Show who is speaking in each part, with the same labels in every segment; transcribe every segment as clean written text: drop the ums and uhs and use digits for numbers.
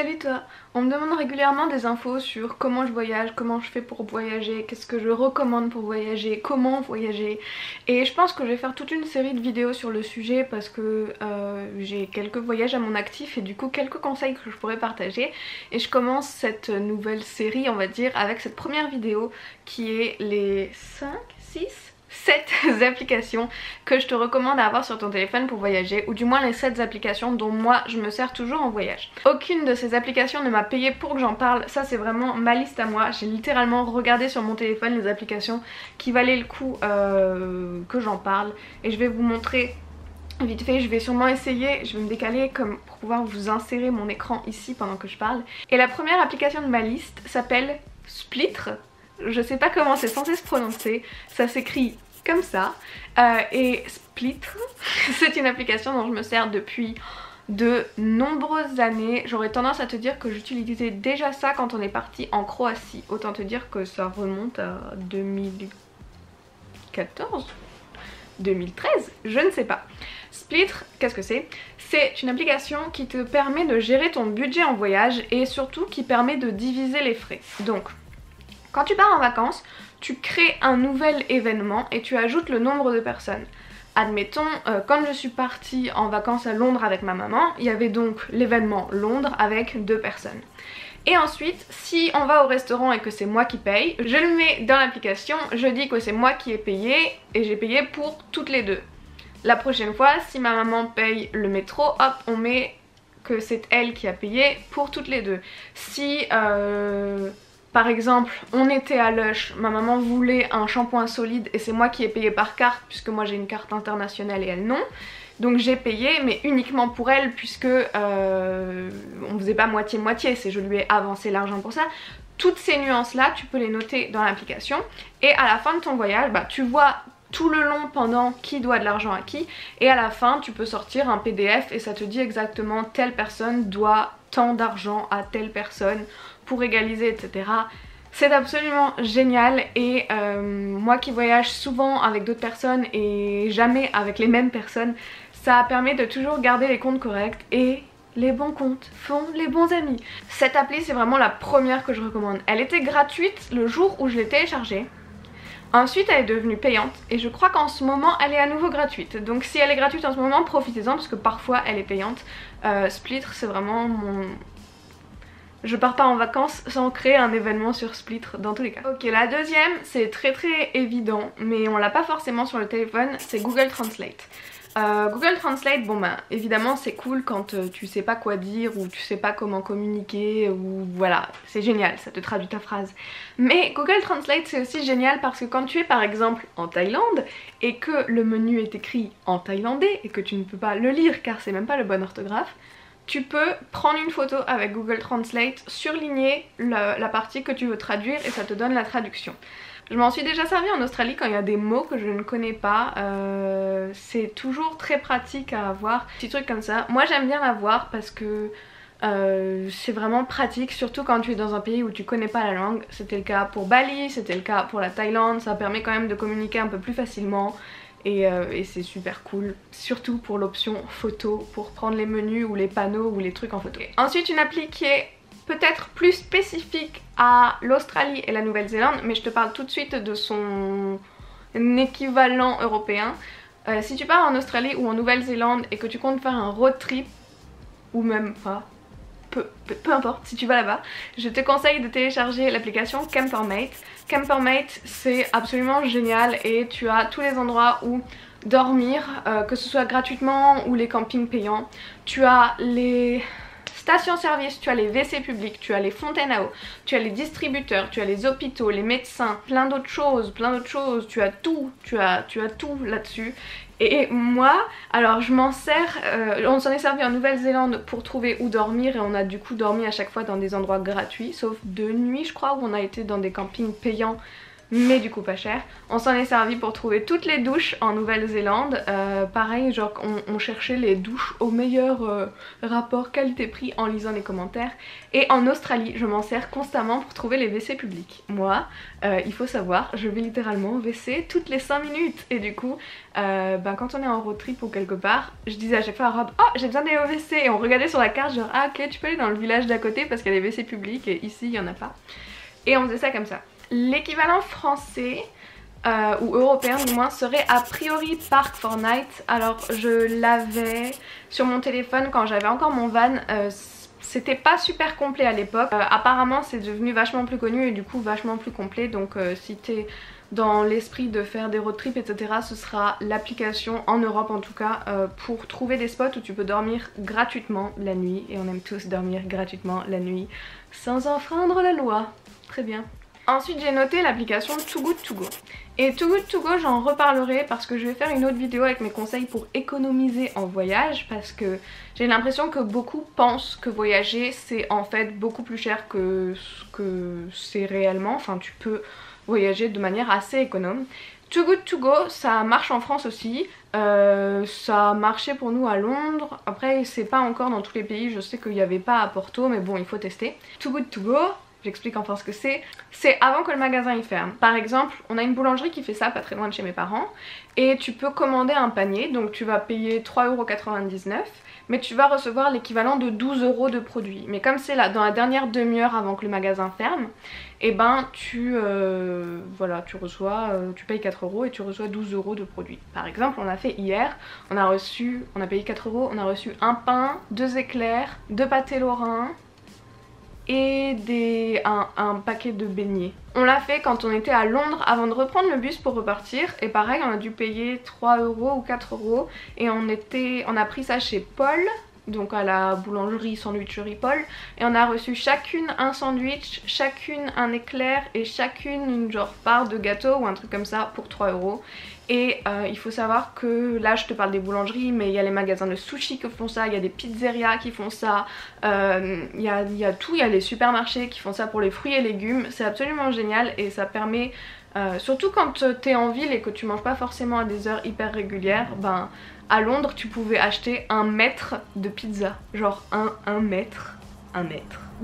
Speaker 1: Salut toi! On me demande régulièrement des infos sur comment je voyage, comment je fais pour voyager, qu'est-ce que je recommande pour voyager, comment voyager. Et je pense que je vais faire toute une série de vidéos sur le sujet parce que j'ai quelques voyages à mon actif et du coup quelques conseils que je pourrais partager. Et je commence cette nouvelle série, on va dire, avec cette première vidéo qui est les 5, 6, 7 applications que je te recommande à avoir sur ton téléphone pour voyager, ou du moins les 7 applications dont moi je me sers toujours en voyage. Aucune de ces applications ne m'a payé pour que j'en parle, ça c'est vraiment ma liste à moi. J'ai littéralement regardé sur mon téléphone les applications qui valaient le coup que j'en parle, et je vais vous montrer vite fait. Je vais sûrement essayer, je vais me décaler comme pour pouvoir vous insérer mon écran ici pendant que je parle. Et la première application de ma liste s'appelle Splitre. Je sais pas comment c'est censé se prononcer, ça s'écrit comme ça. Et Splitre, c'est une application dont je me sers depuis de nombreuses années. J'aurais tendance à te dire que j'utilisais déjà ça quand on est parti en Croatie. Autant te dire que ça remonte à 2014, 2013, je ne sais pas. Splitre, qu'est-ce que c'est? C'est une application qui te permet de gérer ton budget en voyage et surtout qui permet de diviser les frais. Donc, quand tu pars en vacances, tu crées un nouvel événement et tu ajoutes le nombre de personnes. Admettons, quand je suis partie en vacances à Londres avec ma maman, il y avait donc l'événement Londres avec 2 personnes. Et ensuite, si on va au restaurant et que c'est moi qui paye, je le mets dans l'application, je dis que c'est moi qui ai payé et j'ai payé pour toutes les 2. La prochaine fois, si ma maman paye le métro, hop, on met que c'est elle qui a payé pour toutes les 2. Si par exemple, on était à Lush, ma maman voulait un shampoing solide et c'est moi qui ai payé par carte puisque moi j'ai une carte internationale et elle non. Donc j'ai payé, mais uniquement pour elle puisque on faisait pas moitié-moitié, c'est je lui ai avancé l'argent pour ça. Toutes ces nuances là, tu peux les noter dans l'application et à la fin de ton voyage, bah, tu vois tout le long pendant qui doit de l'argent à qui, et à la fin tu peux sortir un PDF et ça te dit exactement telle personne doit tant d'argent à telle personne pour égaliser, etc. C'est absolument génial. Et moi qui voyage souvent avec d'autres personnes et jamais avec les mêmes personnes, ça permet de toujours garder les comptes corrects, et les bons comptes font les bons amis. Cette appli, c'est vraiment la première que je recommande. Elle était gratuite le jour où je l'ai téléchargée. Ensuite elle est devenue payante et je crois qu'en ce moment elle est à nouveau gratuite. Donc si elle est gratuite en ce moment, profitez-en parce que parfois elle est payante. Splitre, c'est vraiment mon... Je pars pas en vacances sans créer un événement sur Splitre dans tous les cas. Ok, la deuxième, c'est très évident mais on l'a pas forcément sur le téléphone, c'est Google Translate. Google Translate, bon bah évidemment c'est cool quand tu sais pas quoi dire ou tu sais pas comment communiquer, ou voilà, c'est génial, ça te traduit ta phrase. Mais Google Translate c'est aussi génial parce que quand tu es par exemple en Thaïlande et que le menu est écrit en thaïlandais et que tu ne peux pas le lire car c'est même pas le bon orthographe, tu peux prendre une photo avec Google Translate, surligner la partie que tu veux traduire et ça te donne la traduction. Je m'en suis déjà servi en Australie quand il y a des mots que je ne connais pas, c'est toujours très pratique à avoir, petits trucs comme ça. Moi j'aime bien l'avoir parce que c'est vraiment pratique, surtout quand tu es dans un pays où tu connais pas la langue. C'était le cas pour Bali, c'était le cas pour la Thaïlande, ça permet quand même de communiquer un peu plus facilement. Et c'est super cool, surtout pour l'option photo, pour prendre les menus ou les panneaux ou les trucs en photo. Ensuite, une appli qui est peut-être plus spécifique à l'Australie et la Nouvelle-Zélande, mais je te parle tout de suite de son équivalent européen. Si tu pars en Australie ou en Nouvelle-Zélande et que tu comptes faire un road trip, ou même pas, peu importe, si tu vas là-bas, je te conseille de télécharger l'application Campermate. Campermate, c'est absolument génial et tu as tous les endroits où dormir, que ce soit gratuitement ou les campings payants. Tu as les stations-service, tu as les WC publics, tu as les fontaines à eau, tu as les distributeurs, tu as les hôpitaux, les médecins, plein d'autres choses, tu as tout, tu as tout là-dessus. Et moi, alors je m'en sers, on s'en est servi en Nouvelle-Zélande pour trouver où dormir et on a du coup dormi à chaque fois dans des endroits gratuits, sauf 2 nuits je crois où on a été dans des campings payants mais du coup pas cher. On s'en est servi pour trouver toutes les douches en Nouvelle-Zélande. Pareil, genre on cherchait les douches au meilleur rapport qualité-prix en lisant les commentaires. Et en Australie, je m'en sers constamment pour trouver les WC publics. Moi, il faut savoir, je vais littéralement WC toutes les 5 minutes. Et du coup, quand on est en road trip ou quelque part, je disais à chaque fois à Rob, oh j'ai besoin d'aller au WC. Et on regardait sur la carte genre, ah ok tu peux aller dans le village d'à côté parce qu'il y a des WC publics et ici il n'y en a pas. Et on faisait ça comme ça. L'équivalent français, ou européen du moins, serait a priori Park Fortnite. Alors je l'avais sur mon téléphone quand j'avais encore mon van. C'était pas super complet à l'époque. Apparemment c'est devenu vachement plus connu et du coup vachement plus complet. Donc si t'es dans l'esprit de faire des road trips etc, ce sera l'application, en Europe en tout cas, pour trouver des spots où tu peux dormir gratuitement la nuit. Et on aime tous dormir gratuitement la nuit sans enfreindre la loi. Très bien. Ensuite j'ai noté l'application Too Good To Go. Et Too Good To Go j'en reparlerai parce que je vais faire une autre vidéo avec mes conseils pour économiser en voyage, parce que j'ai l'impression que beaucoup pensent que voyager c'est en fait beaucoup plus cher que ce que c'est réellement. Enfin tu peux voyager de manière assez économe. Too Good To Go ça marche en France aussi, ça a marché pour nous à Londres, après c'est pas encore dans tous les pays, je sais qu'il n'y avait pas à Porto mais bon il faut tester. Too Good To Go, j'explique enfin ce que c'est avant que le magasin il ferme. Par exemple, on a une boulangerie qui fait ça pas très loin de chez mes parents et tu peux commander un panier, donc tu vas payer 3,99 € mais tu vas recevoir l'équivalent de 12 € de produits. Mais comme c'est là dans la dernière demi-heure avant que le magasin ferme, et ben voilà, tu payes 4 € et tu reçois 12 € de produits. Par exemple, on a fait hier, on a payé 4 €, on a reçu un pain, 2 éclairs, 2 pâtés lorrains et un paquet de beignets. On l'a fait quand on était à Londres avant de reprendre le bus pour repartir et pareil on a dû payer 3 € ou 4 € et on a pris ça chez Paul, donc à la boulangerie sandwicherie Paul, et on a reçu chacune un sandwich, chacune un éclair et chacune une genre part de gâteau ou un truc comme ça pour 3 €. Et il faut savoir que là je te parle des boulangeries, mais il y a les magasins de sushi qui font ça, il y a des pizzerias qui font ça, il y a tout, il y a les supermarchés qui font ça pour les fruits et légumes. C'est absolument génial et ça permet, surtout quand t'es en ville et que tu manges pas forcément à des heures hyper régulières, ben à Londres tu pouvais acheter 1 mètre de pizza, genre un mètre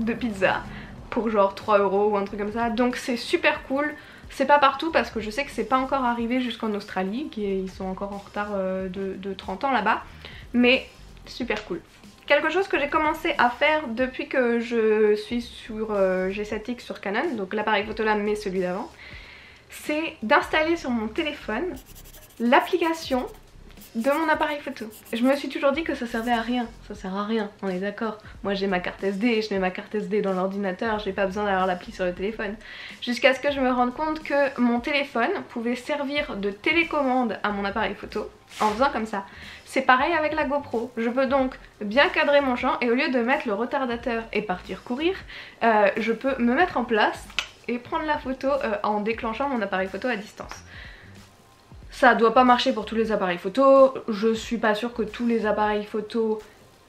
Speaker 1: de pizza pour genre 3 € ou un truc comme ça, donc c'est super cool. C'est pas partout parce que je sais que c'est pas encore arrivé jusqu'en Australie, ils sont encore en retard de 30 ans là-bas, mais super cool. Quelque chose que j'ai commencé à faire depuis que je suis sur G7X sur Canon, donc l'appareil photo là mais celui d'avant, c'est d'installer sur mon téléphone l'application de mon appareil photo. Je me suis toujours dit que ça servait à rien, ça sert à rien, on est d'accord. Moi j'ai ma carte SD, je mets ma carte SD dans l'ordinateur, j'ai pas besoin d'avoir l'appli sur le téléphone. Jusqu'à ce que je me rende compte que mon téléphone pouvait servir de télécommande à mon appareil photo en faisant comme ça. C'est pareil avec la GoPro, je peux donc bien cadrer mon champ et au lieu de mettre le retardateur et partir courir, je peux me mettre en place et prendre la photo en déclenchant mon appareil photo à distance. Ça doit pas marcher pour tous les appareils photo, je suis pas sûre que tous les appareils photo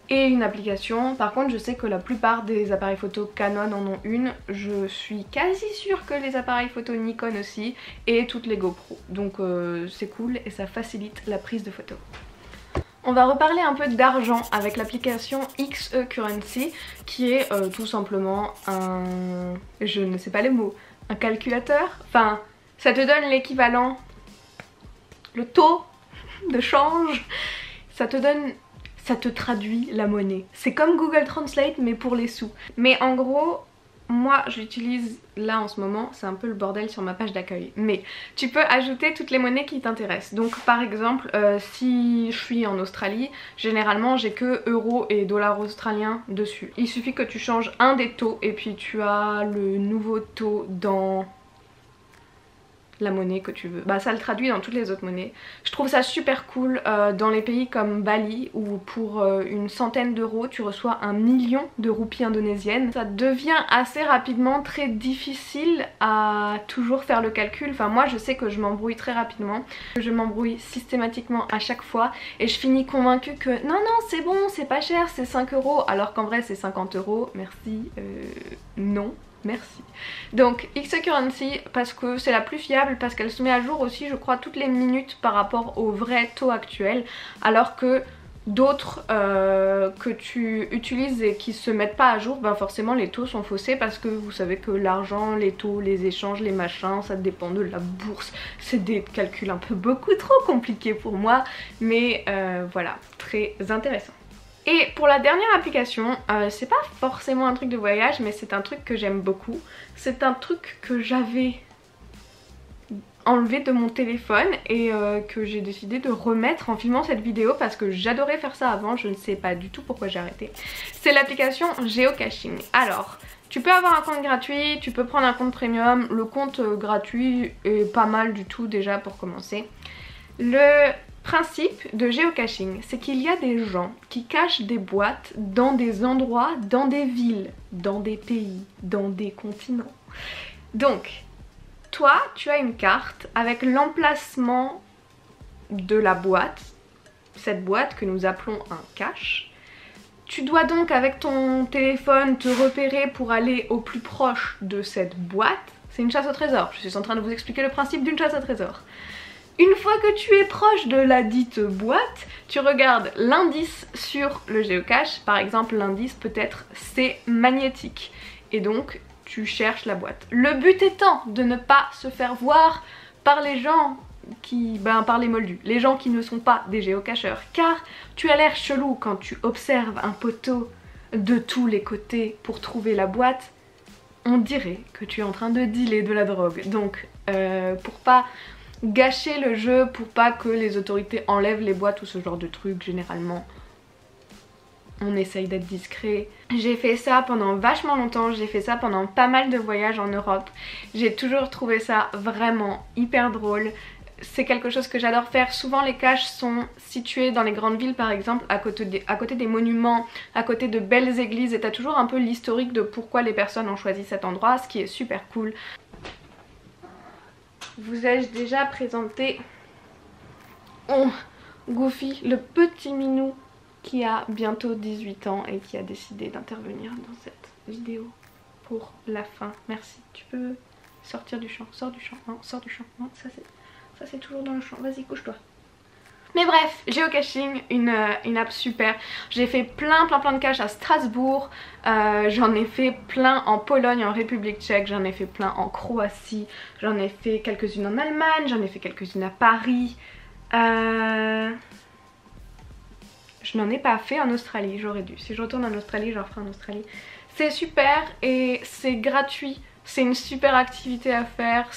Speaker 1: aient une application. Par contre je sais que la plupart des appareils photo Canon en ont une. Je suis quasi sûre que les appareils photo Nikon aussi et toutes les GoPro. Donc c'est cool et ça facilite la prise de photos. On va reparler un peu d'argent avec l'application XE Currency qui est tout simplement je ne sais pas les mots, un calculateur. Enfin ça te donne l'équivalent, le taux de change, ça te traduit la monnaie. C'est comme Google Translate mais pour les sous. Mais en gros, moi je l'utilise là en ce moment, c'est un peu le bordel sur ma page d'accueil. Mais tu peux ajouter toutes les monnaies qui t'intéressent. Donc par exemple, si je suis en Australie, généralement j'ai que euros et dollars australiens dessus. Il suffit que tu changes un des taux et puis tu as le nouveau taux dans la monnaie que tu veux. Bah ça le traduit dans toutes les autres monnaies. Je trouve ça super cool dans les pays comme Bali où pour une centaine d'euros tu reçois 1 million de roupies indonésiennes. Ça devient assez rapidement très difficile à toujours faire le calcul. Enfin moi je sais que je m'embrouille très rapidement. Je m'embrouille systématiquement à chaque fois et je finis convaincue que non c'est bon, c'est pas cher, c'est 5 € alors qu'en vrai c'est 50 €. Merci, non. Merci. Donc Xcurrency parce que c'est la plus fiable, parce qu'elle se met à jour aussi je crois toutes les minutes par rapport au vrai taux actuel, alors que d'autres que tu utilises et qui se mettent pas à jour, ben forcément les taux sont faussés, parce que vous savez que l'argent, les taux, les échanges, les machins, ça dépend de la bourse. C'est des calculs un peu beaucoup trop compliqués pour moi, mais voilà, très intéressant. Et pour la dernière application, c'est pas forcément un truc de voyage, mais c'est un truc que j'aime beaucoup. C'est un truc que j'avais enlevé de mon téléphone et que j'ai décidé de remettre en filmant cette vidéo parce que j'adorais faire ça avant, je ne sais pas du tout pourquoi j'ai arrêté. C'est l'application Geocaching. Alors, tu peux avoir un compte gratuit, tu peux prendre un compte premium. Le compte gratuit est pas mal du tout déjà pour commencer. Le principe de geocaching, c'est qu'il y a des gens qui cachent des boîtes dans des endroits, dans des villes, dans des pays, dans des continents. Donc, toi, tu as une carte avec l'emplacement de la boîte, cette boîte que nous appelons un cache. Tu dois donc avec ton téléphone te repérer pour aller au plus proche de cette boîte. C'est une chasse au trésor, je suis en train de vous expliquer le principe d'une chasse au trésor. Une fois que tu es proche de la dite boîte, tu regardes l'indice sur le géocache. Par exemple, l'indice peut-être c'est magnétique. Et donc, tu cherches la boîte. Le but étant de ne pas se faire voir par les gens par les moldus, les gens qui ne sont pas des géocacheurs. Car tu as l'air chelou quand tu observes un poteau de tous les côtés pour trouver la boîte. On dirait que tu es en train de dealer de la drogue. Donc, pour pas gâcher le jeu, pour pas que les autorités enlèvent les boîtes ou ce genre de trucs, généralement on essaye d'être discret. J'ai fait ça pendant vachement longtemps, j'ai fait ça pendant pas mal de voyages en Europe. J'ai toujours trouvé ça vraiment hyper drôle. C'est quelque chose que j'adore faire. Souvent les caches sont situées dans les grandes villes par exemple, à côté des monuments, à côté de belles églises, et t'as toujours un peu l'historique de pourquoi les personnes ont choisi cet endroit, ce qui est super cool. Vous ai-je déjà présenté Goofy, le petit minou qui a bientôt 18 ans et qui a décidé d'intervenir dans cette vidéo pour la fin. Merci. Tu peux sortir du champ. Sors du champ. Non, sors du champ. Non, ça c'est toujours dans le champ. Vas-y, couche-toi. Mais bref, Geocaching, une app super. J'ai fait plein de caches à Strasbourg, j'en ai fait plein en Pologne, en République tchèque, j'en ai fait plein en Croatie, j'en ai fait quelques-unes en Allemagne, j'en ai fait quelques-unes à Paris. Je n'en ai pas fait en Australie, j'aurais dû. Si je retourne en Australie, j'en ferai en Australie. C'est super et c'est gratuit, c'est une super activité à faire.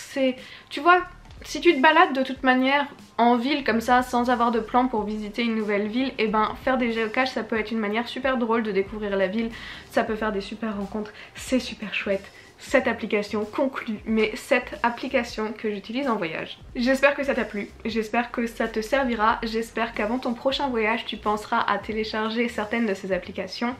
Speaker 1: Tu vois, si tu te balades de toute manière en ville comme ça sans avoir de plan pour visiter une nouvelle ville, et ben faire des géocaches ça peut être une manière super drôle de découvrir la ville, ça peut faire des super rencontres, c'est super chouette. Cette application conclut cette application que j'utilise en voyage. J'espère que ça t'a plu, j'espère que ça te servira, j'espère qu'avant ton prochain voyage tu penseras à télécharger certaines de ces applications.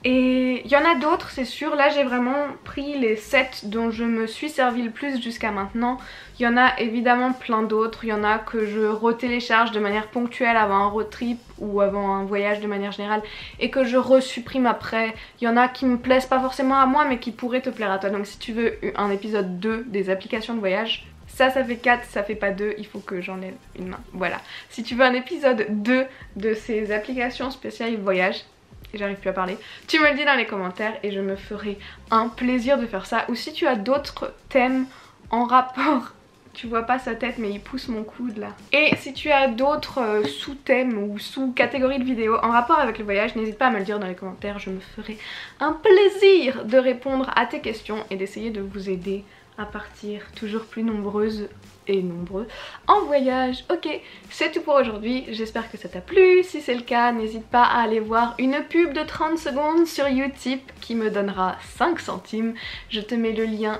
Speaker 1: Et il y en a d'autres c'est sûr, là j'ai vraiment pris les 7 dont je me suis servi le plus jusqu'à maintenant. Il y en a évidemment plein d'autres, il y en a que je retélécharge de manière ponctuelle avant un road trip ou avant un voyage de manière générale et que je resupprime après. Il y en a qui me plaisent pas forcément à moi mais qui pourraient te plaire à toi. Donc si tu veux un épisode 2 des applications de voyage, ça fait 4, ça fait pas 2, il faut que j'enlève une main. Voilà, si tu veux un épisode 2 de ces applications spéciales voyage, j'arrive plus à parler, tu me le dis dans les commentaires et je me ferai un plaisir de faire ça. Ou si tu as d'autres thèmes en rapport, tu vois pas sa tête mais il pousse mon coude là. Et si tu as d'autres sous-thèmes ou sous-catégories de vidéos en rapport avec le voyage, n'hésite pas à me le dire dans les commentaires, je me ferai un plaisir de répondre à tes questions et d'essayer de vous aider à partir toujours plus nombreuses et nombreux en voyage. Ok, c'est tout pour aujourd'hui, j'espère que ça t'a plu. Si c'est le cas, n'hésite pas à aller voir une pub de 30 secondes sur Utip qui me donnera 5 centimes. Je te mets le lien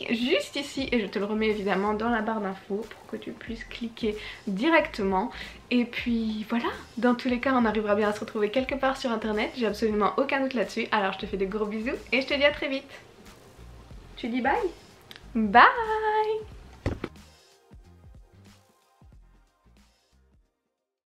Speaker 1: juste ici et je te le remets évidemment dans la barre d'infos pour que tu puisses cliquer directement. Et puis voilà, dans tous les cas on arrivera bien à se retrouver quelque part sur internet, j'ai absolument aucun doute là-dessus. Alors je te fais de gros bisous et je te dis à très vite. Tu dis bye? Bye!